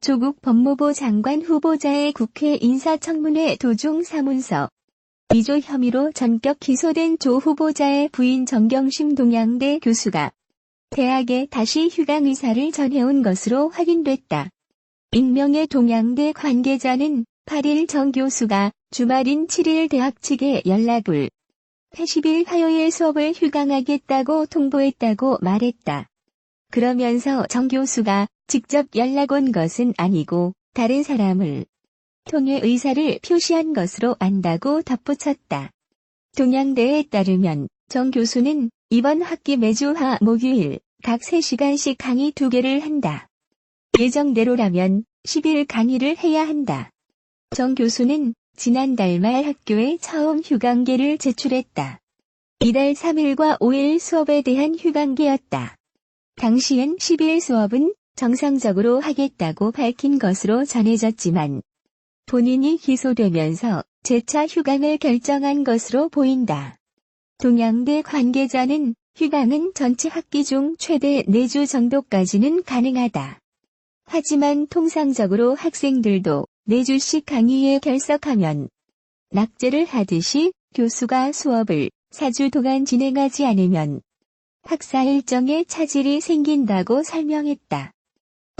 조국 법무부 장관 후보자의 국회 인사청문회 도중 사문서 위조 혐의로 전격 기소된 조 후보자의 부인 정경심 동양대 교수가 대학에 다시 휴강 의사를 전해온 것으로 확인됐다. 익명의 동양대 관계자는 8일 정 교수가 주말인 7일 대학 측에 연락을 10일 화요일 수업을 휴강하겠다고 통보했다고 말했다. 그러면서 정 교수가 직접 연락 온 것은 아니고 다른 사람을 통해 의사를 표시한 것으로 안다고 덧붙였다. 동양대에 따르면 정 교수는 이번 학기 매주 화, 목요일 각 3시간씩 강의 2개를 한다. 예정대로라면 10일 강의를 해야 한다. 정 교수는 지난달 말 학교에 처음 휴강계를 제출했다. 이달 3일과 5일 수업에 대한 휴강계였다. 당시엔 10일 수업은 정상적으로 하겠다고 밝힌 것으로 전해졌지만 본인이 기소되면서 재차 휴강을 결정한 것으로 보인다. 동양대 관계자는 휴강은 전체 학기 중 최대 4주 정도까지는 가능하다. 하지만 통상적으로 학생들도 4주씩 강의에 결석하면 낙제를 하듯이 교수가 수업을 4주 동안 진행하지 않으면 학사 일정에 차질이 생긴다고 설명했다.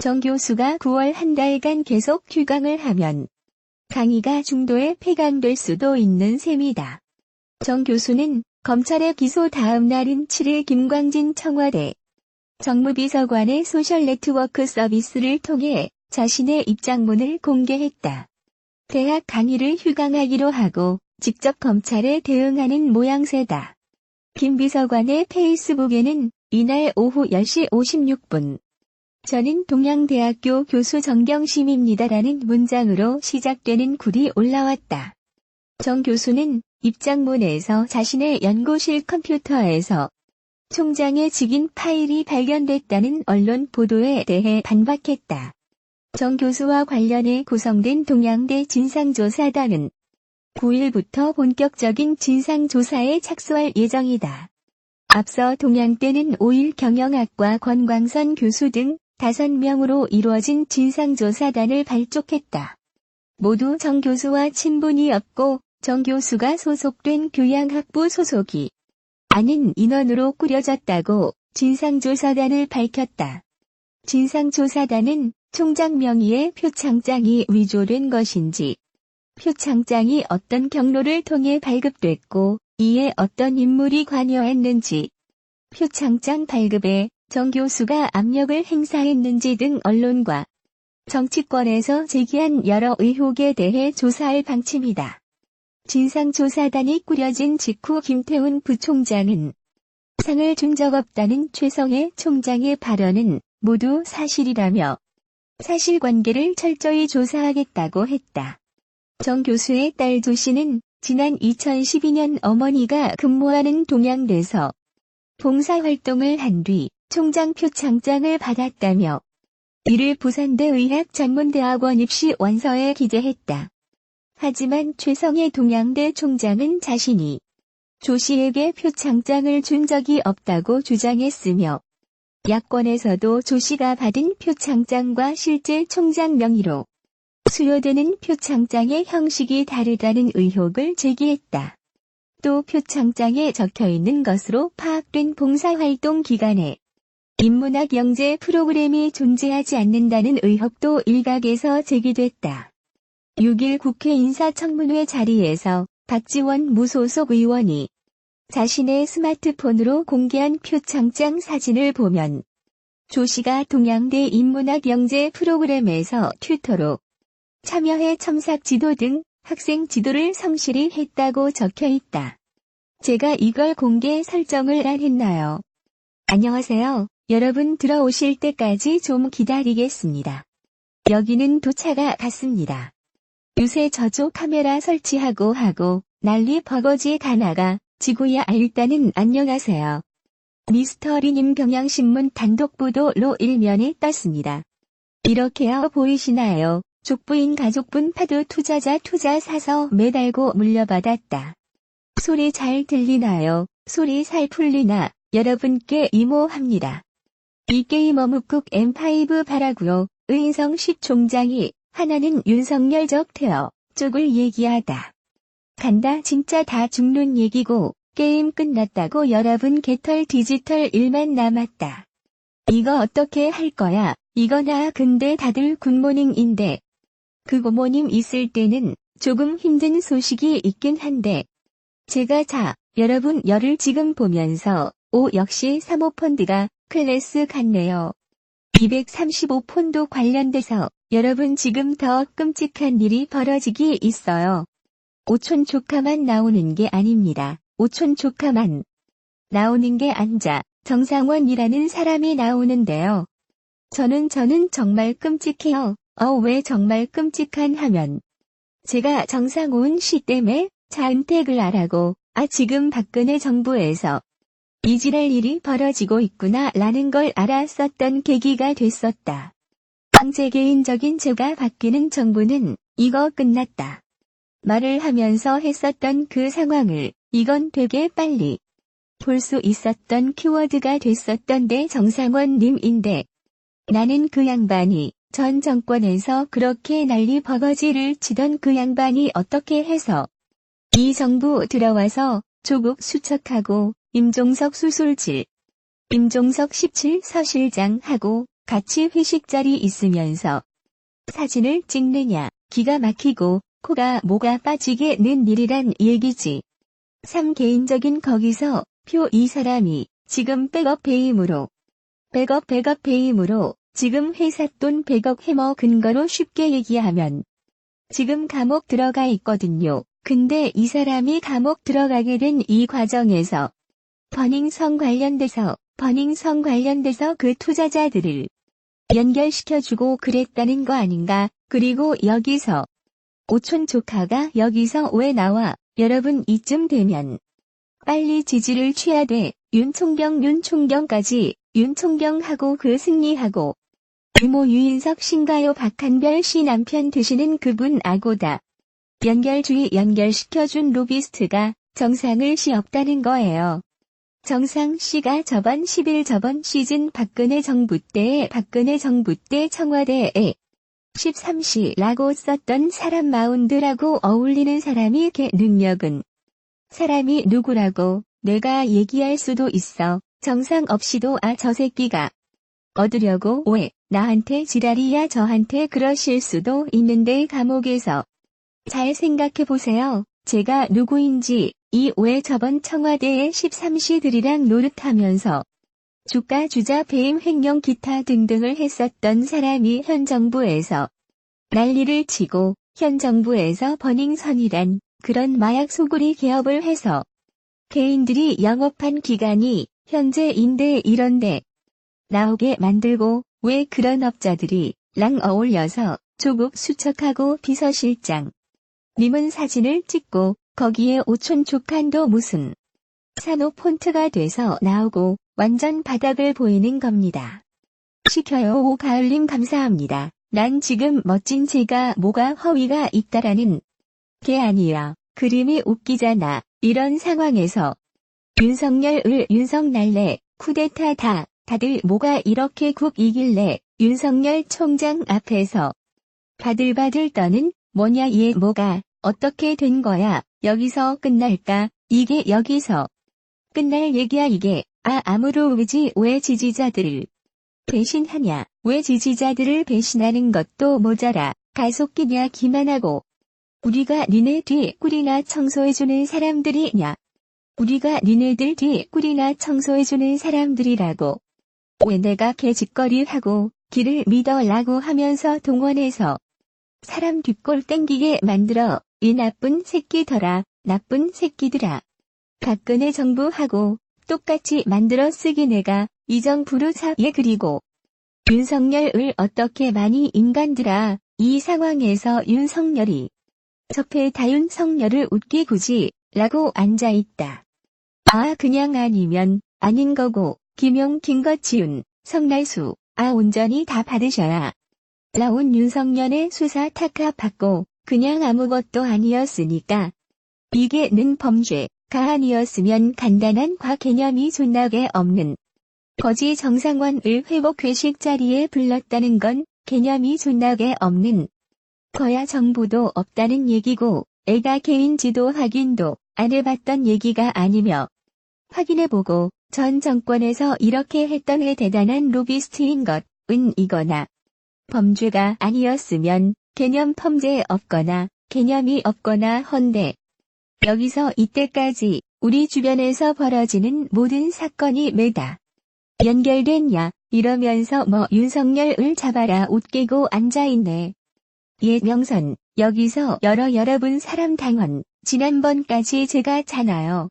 정 교수가 9월 한 달간 계속 휴강을 하면 강의가 중도에 폐강될 수도 있는 셈이다. 정 교수는 검찰의 기소 다음 날인 7일 김광진 청와대 정무비서관의 소셜네트워크 서비스를 통해 자신의 입장문을 공개했다. 대학 강의를 휴강하기로 하고 직접 검찰에 대응하는 모양새다. 김 비서관의 페이스북에는 이날 오후 10시 56분 저는 동양대학교 교수 정경심입니다라는 문장으로 시작되는 글이 올라왔다. 정 교수는 입장문에서 자신의 연구실 컴퓨터에서 총장의 직인 파일이 발견됐다는 언론 보도에 대해 반박했다. 정 교수와 관련해 구성된 동양대 진상조사단은 9일부터 본격적인 진상조사에 착수할 예정이다. 앞서 동양대는 5일 경영학과 권광선 교수 등 5명으로 이루어진 진상조사단을 발족했다. 모두 정 교수와 친분이 없고 정 교수가 소속된 교양학부 소속이 아닌 인원으로 꾸려졌다고 진상조사단을 밝혔다. 진상조사단은 총장 명의의 표창장이 위조된 것인지, 표창장이 어떤 경로를 통해 발급됐고 이에 어떤 인물이 관여했는지, 표창장 발급에 정 교수가 압력을 행사했는지 등 언론과 정치권에서 제기한 여러 의혹에 대해 조사할 방침이다. 진상조사단이 꾸려진 직후 김태훈 부총장은 상을 준 적 없다는 최성해 총장의 발언은 모두 사실이라며 사실관계를 철저히 조사하겠다고 했다. 정 교수의 딸 조씨는 지난 2012년 어머니가 근무하는 동양대에서 봉사활동을 한 뒤 총장 표창장을 받았다며 이를 부산대 의학전문대학원 입시 원서에 기재했다. 하지만 최성해 동양대 총장은 자신이 조 씨에게 표창장을 준 적이 없다고 주장했으며 야권에서도 조 씨가 받은 표창장과 실제 총장 명의로 수여되는 표창장의 형식이 다르다는 의혹을 제기했다. 또 표창장에 적혀있는 것으로 파악된 봉사활동 기간에 인문학 영재 프로그램이 존재하지 않는다는 의혹도 일각에서 제기됐다. 6일 국회 인사청문회 자리에서 박지원 무소속 의원이 자신의 스마트폰으로 공개한 표창장 사진을 보면 조 씨가 동양대 인문학 영재 프로그램에서 튜터로 참여해 첨삭 지도 등 학생 지도를 성실히 했다고 적혀 있다. 제가 이걸 공개 설정을 안 했나요? 안녕하세요. 여러분 들어오실 때까지 좀 기다리겠습니다. 여기는 도차가 갔습니다. 요새 저조 카메라 설치하고 하고 난리 버거지 다 나가 지구야. 일단은 안녕하세요. 미스터리님 경향신문 단독보도로 일면에 떴습니다. 이렇게요 보이시나요? 족부인 가족분 파도 투자자 투자 사서 매달고 물려받았다. 소리 잘 들리나요? 소리 살 풀리나? 여러분께 이모합니다. 이 게임 어묵국 M5 바라고요. 의인성시 총장이 하나는 윤석열적 테러 쪽을 얘기하다. 간다 진짜 다 죽는 얘기고 게임 끝났다고 여러분 개털 디지털 일만 남았다. 이거 어떻게 할 거야? 이거 나 근데 다들 굿모닝인데. 그 굿모닝 있을 때는 조금 힘든 소식이 있긴 한데. 제가 여러분 열을 지금 보면서 역시 사모펀드가 클래스 같네요. 235폰도 관련돼서 여러분 지금 더 끔찍한 일이 벌어지기 있어요. 오촌 조카만 나오는 게 아닙니다. 오촌 조카만 나오는 게 아니자 정상원이라는 사람이 나오는데요. 저는 정말 끔찍해요. 왜 정말 끔찍한 하면 제가 정상훈 씨 때문에 자은택을 하라고 지금 박근혜 정부에서 이지랄 일이 벌어지고 있구나 라는 걸 알았었던 계기가 됐었다. 제 개인적인 제가 바뀌는 정부는 이거 끝났다. 말을 하면서 했었던 그 상황을 이건 되게 빨리 볼 수 있었던 키워드가 됐었던데 정상원 님인데 나는 그 양반이 전 정권에서 그렇게 난리 버거지를 치던 그 양반이 어떻게 해서 이 정부 들어와서 조국 수척하고 임종석 수술질, 임종석 17서실장하고 같이 회식 자리 있으면서 사진을 찍느냐 기가 막히고 코가 뭐가 빠지게 는 일이란 얘기지. 3. 개인적인 거기서 표 이 사람이 지금 백업 배임으로 지금 회사 돈 100억 해먹은 거로 쉽게 얘기하면 지금 감옥 들어가 있거든요. 근데 이 사람이 감옥 들어가게 된 이 과정에서 버닝썬 관련돼서 그 투자자들을 연결시켜주고 그랬다는 거 아닌가. 그리고 여기서 오촌 조카가 여기서 왜 나와? 여러분 이쯤 되면 빨리 지지를 취해야 돼. 윤총경까지 윤총경하고 그 승리하고 이모 유인석 신가요? 박한별 씨 남편 되시는 그분 아고다. 연결주의 연결시켜준 로비스트가 정상을 씨 없다는 거예요. 정상 씨가 저번 시즌 박근혜 정부 때 청와대에 13시라고 썼던 사람 마운드라고 어울리는 사람이 걔 능력은 사람이 누구라고 내가 얘기할 수도 있어. 정상 없이도 저 새끼가 얻으려고 왜 나한테 지랄이야 저한테 그러실 수도 있는데 감옥에서 잘 생각해보세요. 제가 누구인지 이 왜 저번 청와대의 13시들이랑 노릇하면서 주가 주자 배임 횡령 기타 등등을 했었던 사람이 현 정부에서 난리를 치고 현 정부에서 버닝썬이란 그런 마약 소구리 개업을 해서 개인들이 영업한 기간이 현재인데 이런데 나오게 만들고 왜 그런 업자들이 랑 어울려서 조국 수척하고 비서실장 님은 사진을 찍고 거기에 오촌 조칸도 무슨 산호 폰트가 돼서 나오고 완전 바닥을 보이는 겁니다. 시켜요. 오가을님 감사합니다. 난 지금 멋진 제가 뭐가 허위가 있다라는 게 아니야. 그림이 웃기잖아. 이런 상황에서 윤석날래 쿠데타 다들 뭐가 이렇게 국 이길래 윤석열 총장 앞에서 바들바들 떠는 뭐냐 얘 뭐가 어떻게 된 거야. 여기서 끝날까? 이게 여기서 끝날 얘기야 이게. 아무로 왜지 왜 지지자들을 배신하냐. 왜 지지자들을 배신하는 것도 모자라 가속기냐 기만하고 우리가 니네 뒤 꿀이나 청소해주는 사람들이냐. 우리가 니네들 뒤 꿀이나 청소해주는 사람들이라고. 왜 내가 개짓거리하고 길을 믿어라고 하면서 동원해서 사람 뒷골 땡기게 만들어. 이 나쁜 새끼더라. 나쁜 새끼들아. 박근혜 정부하고 똑같이 만들어 쓰기 내가 이 정부로 사예 그리고 윤석열을 어떻게 많이 인간들아. 이 상황에서 윤석열이 접해 다윤석열을 웃기 굳이 라고 앉아있다. 그냥 아니면 아닌 거고 김용 김거치윤 성날수 온전히 다 받으셔야 나온 윤석열의 수사 탁합받고 그냥 아무것도 아니었으니까 이게 는 범죄가 아니었으면 간단한 과 개념이 존나게 없는 거지 정상원을 회복 회식 자리에 불렀다는 건 개념이 존나게 없는 거야. 정보도 없다는 얘기고 애가 개인 지도 확인도 안 해봤던 얘기가 아니며 확인해보고 전 정권에서 이렇게 했던 게 대단한 로비스트인 것은 이거나 범죄가 아니었으면 개념 범죄 없거나 개념이 없거나 헌데 여기서 이때까지 우리 주변에서 벌어지는 모든 사건이 매다 연결됐냐 이러면서 뭐 윤석열을 잡아라 웃기고 앉아있네. 예 명선 여기서 여러분 사람 당원 지난번까지 제가 잖아요.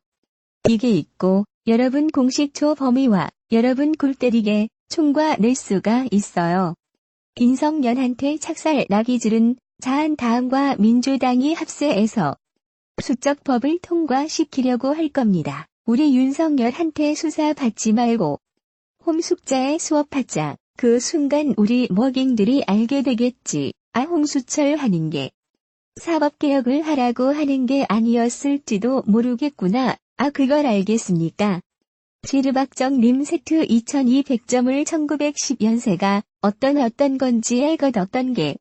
이게 있고 여러분 공식초 범위와 여러분 골 때리게 총과 낼 수가 있어요. 윤석열한테 착살 나기질은 자한당과 민주당이 합세해서 수적법을 통과시키려고 할 겁니다. 우리 윤석열한테 수사 받지 말고 홈숙자의 수업하자. 그 순간 우리 먹잉들이 알게 되겠지. 아 홍수철 하는 게 사법개혁을 하라고 하는 게 아니었을지도 모르겠구나. 아 그걸 알겠습니까? 지르박정님 세트 2200점을 1910연세가 어떤 건지 알것 어떤 게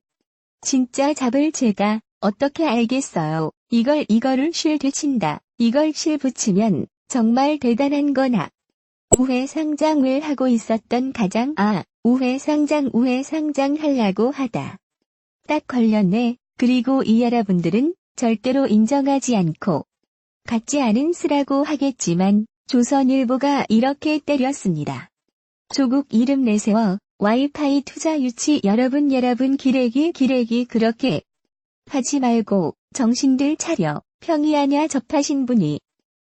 진짜 잡을 제가 어떻게 알겠어요. 이거를 실 되친다. 이걸 실 붙이면 정말 대단한 거나. 우회 상장을 하고 있었던 가장 우회 상장 하려고 하다. 딱 걸렸네. 그리고 이 여러분들은 절대로 인정하지 않고 같지 않은 쓰라고 하겠지만 조선일보가 이렇게 때렸습니다. 조국 이름 내세워 와이파이 투자 유치 여러분 기레기 그렇게 하지 말고 정신들 차려. 평이하냐 접하신 분이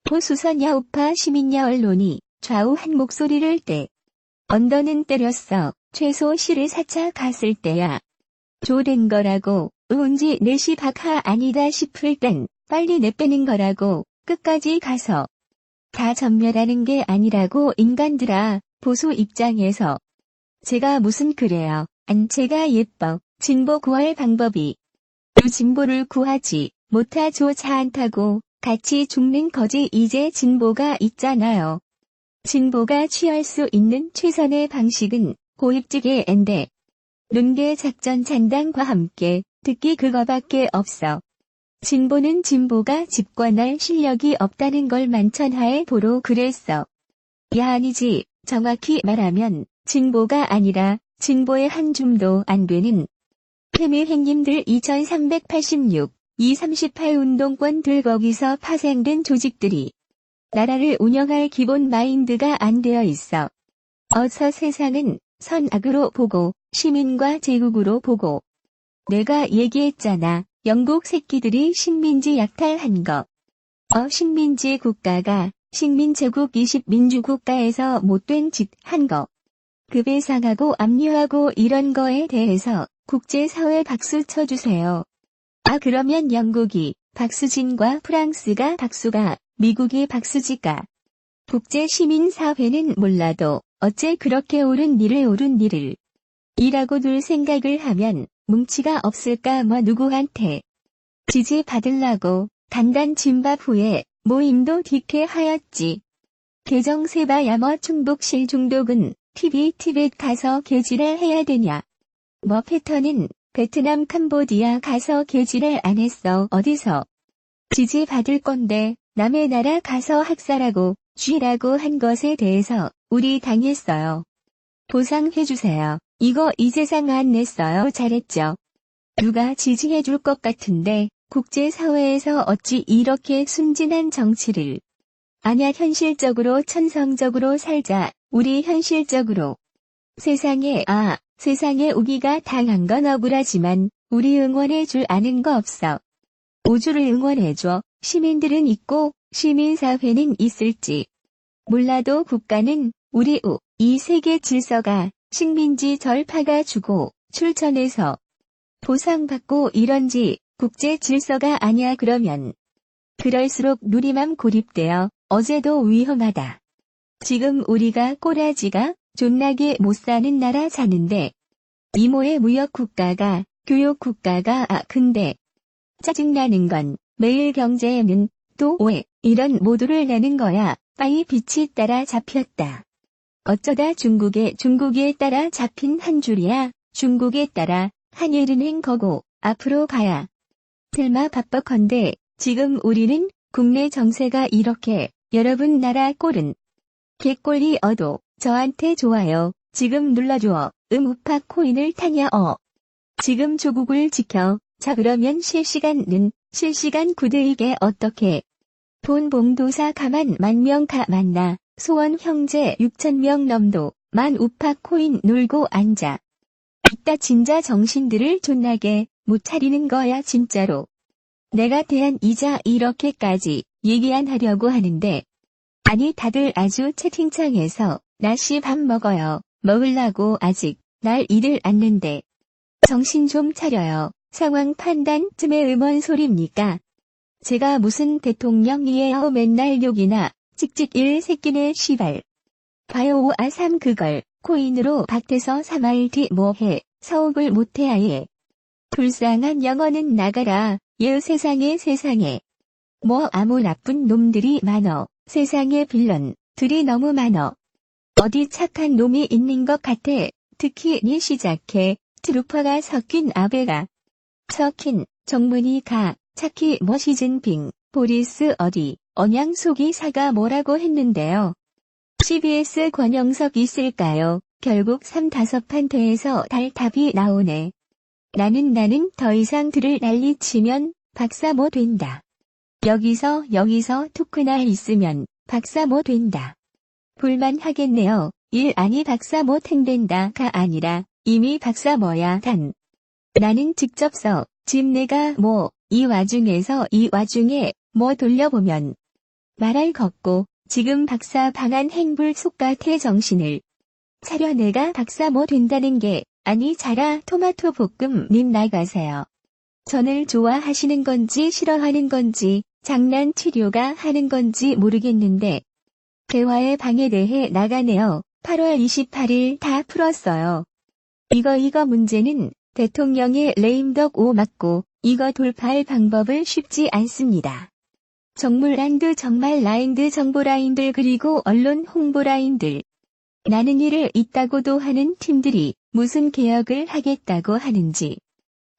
보수서냐 우파 시민냐 언론이 좌우 한 목소리를 때 언더는 때렸어. 최소 시를 4차 갔을 때야. 조된 거라고 운지 내시 박하 아니다 싶을 땐 빨리 내빼는 거라고 끝까지 가서 다 전멸하는 게 아니라고 인간들아. 보수 입장에서 제가 무슨 그래요. 제가 예뻐. 진보 구할 방법이 진보를 구하지 못하죠. 자한타고 같이 죽는 거지. 이제 진보가 있잖아요. 진보가 취할 수 있는 최선의 방식은 고입직의 엔데 눈계 작전 잔당과 함께 듣기 그거밖에 없어. 진보는 진보가 집권할 실력이 없다는 걸 만천하에 보러 그랬어. 야 아니지. 정확히 말하면 진보가 아니라 진보의 한 줌도 안 되는 패밀행님들 2386, 238 운동권들 거기서 파생된 조직들이 나라를 운영할 기본 마인드가 안 되어 있어. 어서 세상은 선악으로 보고 시민과 제국으로 보고. 내가 얘기했잖아. 영국 새끼들이 식민지 약탈한 거. 식민지 국가가 식민제국 20민주국가에서 못된 짓 한 거. 급배상하고 압류하고 이런 거에 대해서 국제사회 박수 쳐주세요. 그러면 영국이 박수진과 프랑스가 박수가 미국이 박수지가. 국제시민사회는 몰라도 어째 그렇게 옳은 일을 이라고 둘 생각을 하면 뭉치가 없을까. 뭐 누구한테 지지 받으려고 단단 진밥 후에 모임도 디케 하였지. 개정세봐야 뭐 충북실 중독은 티벳 가서 개지랄 해야 되냐. 뭐 패턴은 베트남 캄보디아 가서 개지랄 안 했어. 어디서 지지 받을 건데 남의 나라 가서 학살하고 쥐라고 한 것에 대해서 우리 당했어요. 보상해주세요. 이거 이재상 안 냈어요. 잘했죠. 누가 지지해줄 것 같은데 국제사회에서 어찌 이렇게 순진한 정치를. 아냐 현실적으로 천성적으로 살자. 우리 현실적으로. 세상에 우기가 당한 건 억울하지만 우리 응원해 줄 아는 거 없어. 우주를 응원해줘. 시민들은 있고 시민사회는 있을지 몰라도 국가는 우리 이 세계 질서가 식민지 절파가 주고 출전해서 보상받고 이런지 국제 질서가 아니야. 그러면 그럴수록 누리맘 고립되어 어제도 위험하다. 지금 우리가 꼬라지가 존나게 못 사는 나라 사는데 이모의 무역국가가 교역국가가 근데 짜증나는 건 매일 경제에는 또 왜 이런 모두를 내는 거야. 빠이 빛이 따라 잡혔다. 어쩌다 중국에 따라 잡힌 한 줄이야. 중국에 따라 한일은행 거고 앞으로 가야 들마 바빠컨대 지금 우리는 국내 정세가 이렇게 여러분 나라 꼴은 개꼴이 어도 저한테 좋아요 지금 눌러줘 우파 코인을 타냐 지금 조국을 지켜 자 그러면 실시간 구대이게 어떻게 돈 봉도사 가만 만명 가만나 소원 형제 6,000명 넘도 만 우파 코인 놀고 앉아 이따 진짜 정신들을 존나게 못 차리는 거야 진짜로. 내가 대한 이자 이렇게까지 얘기 안 하려고 하는데 아니 다들 아주 채팅창에서 나씨 밥 먹어요. 먹으려고 아직 날 일을 않는데 정신 좀 차려요. 상황 판단쯤에 뭔 소립니까? 제가 무슨 대통령이에요. 맨날 욕이나 찍찍 일 새끼네 시발. 봐요 5아3 그걸 코인으로 밭에서 3알 뒤 뭐해 서욱을 못해 아예. 불쌍한 영어는 나가라. 예 세상에 뭐 아무 나쁜 놈들이 많어. 세상에 빌런들이 너무 많어. 어디 착한 놈이 있는 것 같아. 특히 니 시작해. 트루퍼가 섞인 아베가 섞인 정문이 가 차키 뭐 시진핑 보리스 어디 언양 속이 사가 뭐라고 했는데요. CBS 권영석 있을까요? 결국 3-5판테에서 답이 나오네. 나는 더 이상 들을 난리치면 박사 뭐 된다. 여기서 토크나 있으면 박사 뭐 된다. 볼만하겠네요. 일 아니 박사 뭐 탱된다가 아니라 이미 박사 뭐야 단. 나는 직접 집 내가 뭐 이 와중에 뭐 돌려보면 말할 걷고 지금 박사 방한 행불 속같아 정신을 차려 내가 박사 뭐 된다는 게 아니 자라 토마토 볶음 님 나가세요. 전을 좋아하시는 건지 싫어하는 건지 장난치료가 하는 건지 모르겠는데 대화의 방해대해 나가네요. 8월 28일 다 풀었어요. 이거 문제는 대통령의 레임덕 5 맞고 이거 돌파할 방법을 쉽지 않습니다. 정물라인드 정말 라인드 정보라인들 그리고 언론 홍보라인들. 나는 일을 있다고도 하는 팀들이 무슨 개혁을 하겠다고 하는지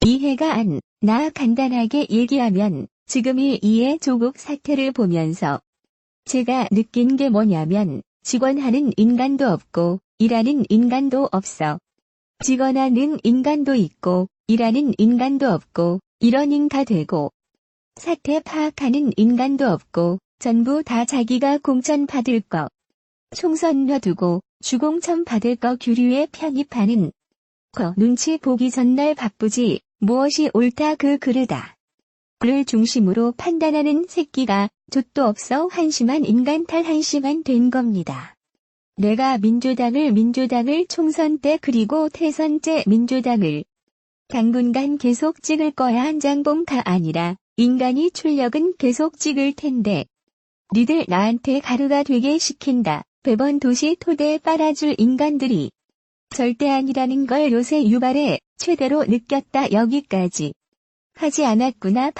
이해가 안 나 간단하게 얘기하면 지금이 이해 조국 사태를 보면서 제가 느낀 게 뭐냐면 직원하는 인간도 없고 일하는 인간도 없어. 직원하는 인간도 있고 일하는 인간도 없고 이런 인가 되고 사태 파악하는 인간도 없고 전부 다 자기가 공천 받을 거 총선 놔두고 주공천 받을 거 규류에 편입하는 거 눈치 보기 전날 바쁘지 무엇이 옳다 그르다 를 중심으로 판단하는 새끼가 족도 없어 한심한 인간탈 한심한 된 겁니다. 내가 민주당을 총선 때 그리고 대선 때 민주당을 당분간 계속 찍을 거야 한장봉가 아니라 인간이 출력은 계속 찍을 텐데 니들 나한테 가루가 되게 시킨다. 배번 도시 토대 빨아줄 인간들이 절대 아니라는 걸 요새 유발에 최대로 느꼈다. 여기까지 하지 않았구나.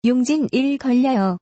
용진 1 걸려요.